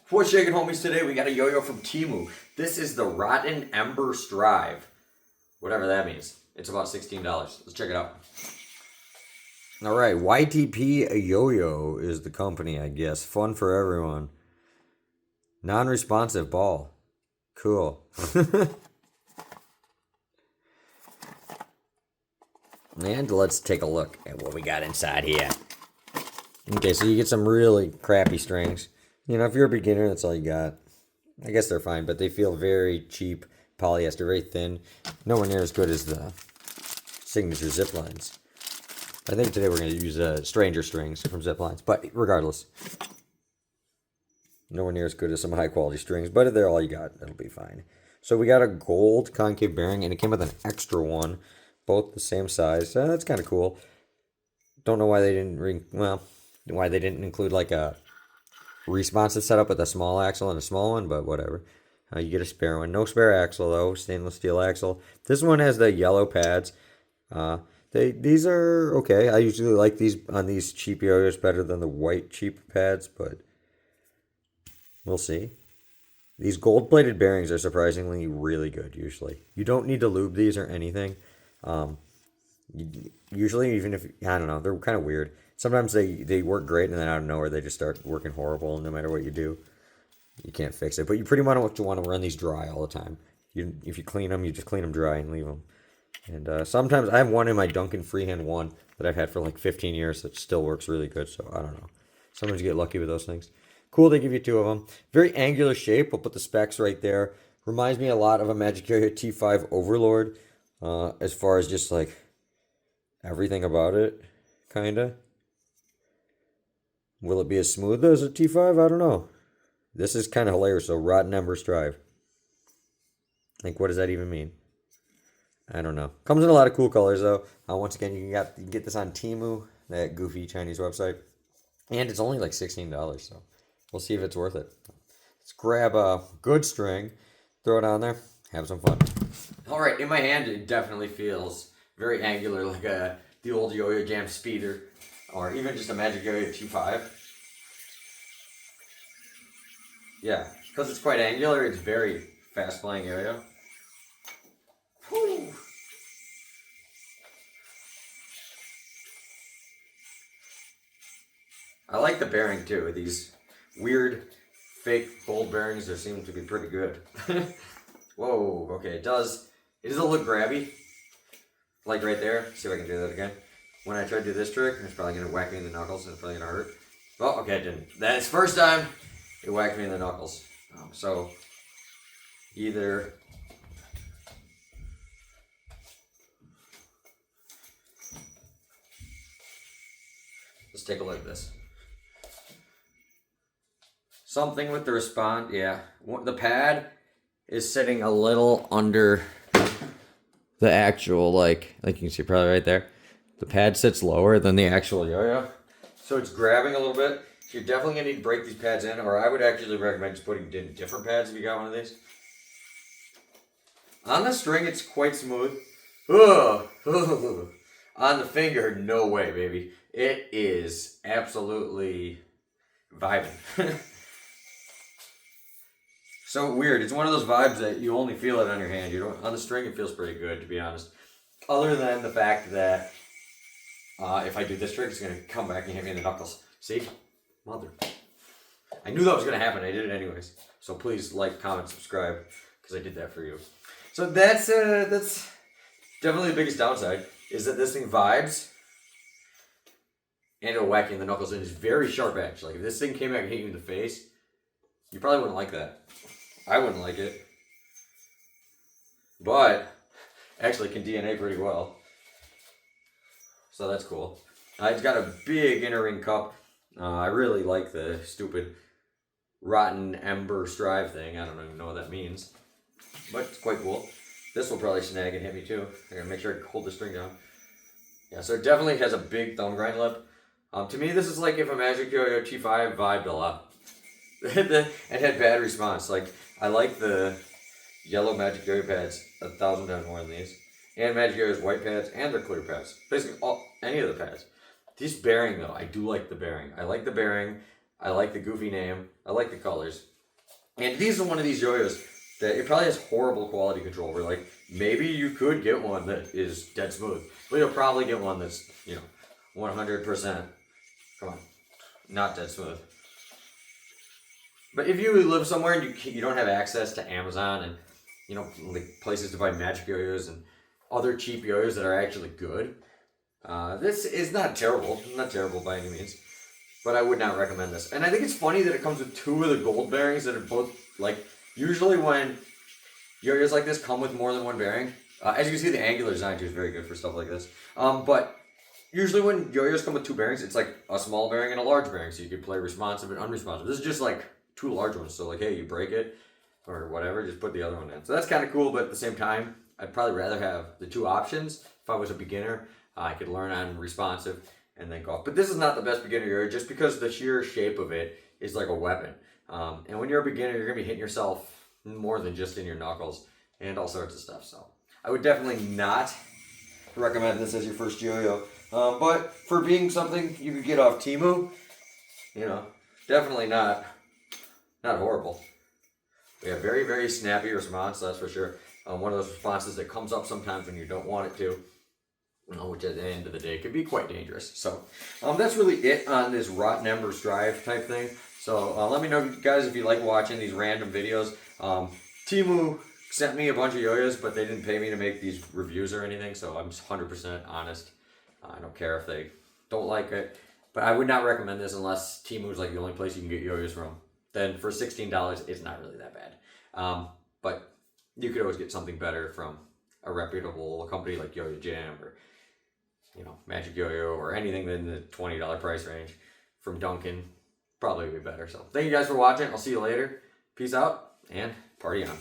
What's shaking, homies? Today we got a yo-yo from Teemu. This is the Rotten Ember Strive. Whatever that means. It's about $16. Let's check it out. Alright, YTP Yo-Yo is the company, I guess. Fun for everyone. Non-responsive ball. Cool. And let's take a look at what we got inside here. Okay, so you get some really crappy strings. You know, if you're a beginner, that's all you got. I guess they're fine, but they feel very cheap polyester, very thin. Nowhere near as good as the signature ZipLines. I think today we're going to use stranger strings from ZipLines, but regardless. Nowhere near as good as some high quality strings, but if they're all you got, that'll be fine. So we got a gold concave bearing, and it came with an extra one. Both the same size. That's kind of cool. Don't know why they didn't why they didn't include like a responsive setup with a small axle and a small one, but whatever. You get a spare one. No spare axle though, stainless steel axle. This one has the yellow pads. These are okay. I usually like these on these cheap yo-yos better than the white cheap pads, but we'll see. These gold-plated bearings are surprisingly really good usually. You don't need to lube these or anything. Usually, even if, I don't know, they're kind of weird. Sometimes they work great, and then out of nowhere they just start working horrible, and no matter what you do, you can't fix it. But you pretty much want to run these dry all the time. If you clean them, you just clean them dry and leave them. And sometimes, I have one in my Duncan Freehand 1 that I've had for like 15 years that still works really good, so I don't know. Sometimes you get lucky with those things. Cool, they give you two of them. Very angular shape, we'll put the specs right there. Reminds me a lot of a Magic Yo-Yo T5 Overlord. As far as just like everything about it, kinda. Will it be as smooth as a T5? I don't know. This is kind of hilarious. So Rotten Ember Strive. Like, what does that even mean? I don't know. Comes in a lot of cool colors though. Once again, you can get this on Teemu, that goofy Chinese website, and it's only like $16. So we'll see if it's worth it. Let's grab a good string, throw it on there, have some fun. Alright, in my hand it definitely feels very angular, like the old Yo-Yo Jam Speeder, or even just a Magic Yo-Yo T5. Yeah, because it's quite angular, it's very fast flying yo-yo. Whew. I like the bearing too. These weird fake gold bearings, they seem to be pretty good. Whoa, okay, it does a little grabby. Like right there. See if I can do that again. When I try to do this trick, it's probably going to whack me in the knuckles and it's probably going to hurt. Oh, okay, it didn't. That's first time it whacked me in the knuckles. So, either let's take a look at this. Something with the response, yeah. The pad is sitting a little under the actual, like you can see probably right there. The pad sits lower than the actual yo-yo. So it's grabbing a little bit. So you're definitely going to need to break these pads in, or I would actually recommend just putting in different pads if you got one of these. On the string, it's quite smooth. Ugh. On the finger, no way, baby. It is absolutely vibing. So weird. It's one of those vibes that you only feel it on your hand. You don't, on the string, it feels pretty good, to be honest. Other than the fact that if I do this trick, it's going to come back and hit me in the knuckles. See? Mother. I knew that was going to happen. I did it anyways. So please like, comment, subscribe, because I did that for you. So that's definitely the biggest downside, is that this thing vibes and it'll whack you in the knuckles, and it's very sharp edge. Like if this thing came back and hit you in the face, you probably wouldn't like that. I wouldn't like it. But actually can DNA pretty well. So that's cool. It's got a big inner ring cup. I really like the stupid Rotten Ember Strive thing. I don't even know what that means. But it's quite cool. This will probably snag and hit me too. I gotta make sure I hold the string down. Yeah, so it definitely has a big thumb grind lip. To me, this is like if a Magic Yo-Yo T5 vibed a lot. It had bad response. Like, I like the yellow Magic Yo-Yo pads 1,000 times more than these. And Magic Yo-Yo's white pads and their clear pads. Basically, any of the pads. This bearing, though, I do like the bearing. I like the bearing. I like the goofy name. I like the colors. And these are one of these yo-yos that it probably has horrible quality control. Where like maybe you could get one that is dead smooth, but you'll probably get one that's 100%. Come on, not dead smooth. But if you live somewhere and you don't have access to Amazon and like places to buy magic yo-yos and other cheap yo-yos that are actually good, this is not terrible by any means. But I would not recommend this. And I think it's funny that it comes with two of the gold bearings that are both, like, usually when yo-yos like this come with more than one bearing. As you can see, the angular design too is very good for stuff like this. But usually when yo-yos come with two bearings, it's like a small bearing and a large bearing, so you can play responsive and unresponsive. This is just like two large ones, so like, hey, you break it or whatever, just put the other one in. So that's kind of cool, but at the same time, I'd probably rather have the two options. If I was a beginner, I could learn on responsive and then go off. But this is not the best beginner yo-yo just because the sheer shape of it is like a weapon. And when you're a beginner, you're going to be hitting yourself more than just in your knuckles and all sorts of stuff. So I would definitely not recommend this as your first yo-yo. But for being something you could get off Teemu, definitely not horrible. We have very, very snappy response, that's for sure. One of those responses that comes up sometimes when you don't want it to. Which at the end of the day could be quite dangerous. So that's really it on this Rotten Embers Drive type thing. So let me know, guys, if you like watching these random videos. Teemu sent me a bunch of yo-yos, but they didn't pay me to make these reviews or anything, so I'm 100% honest. I don't care if they don't like it, but I would not recommend this unless Teemu is like the only place you can get yo-yos from. Then for $16, it's not really that bad. But you could always get something better from a reputable company like Yo-Yo Jam or Magic Yo-Yo or anything in the $20 price range from Duncan. Probably would be better. So thank you guys for watching. I'll see you later. Peace out and party on.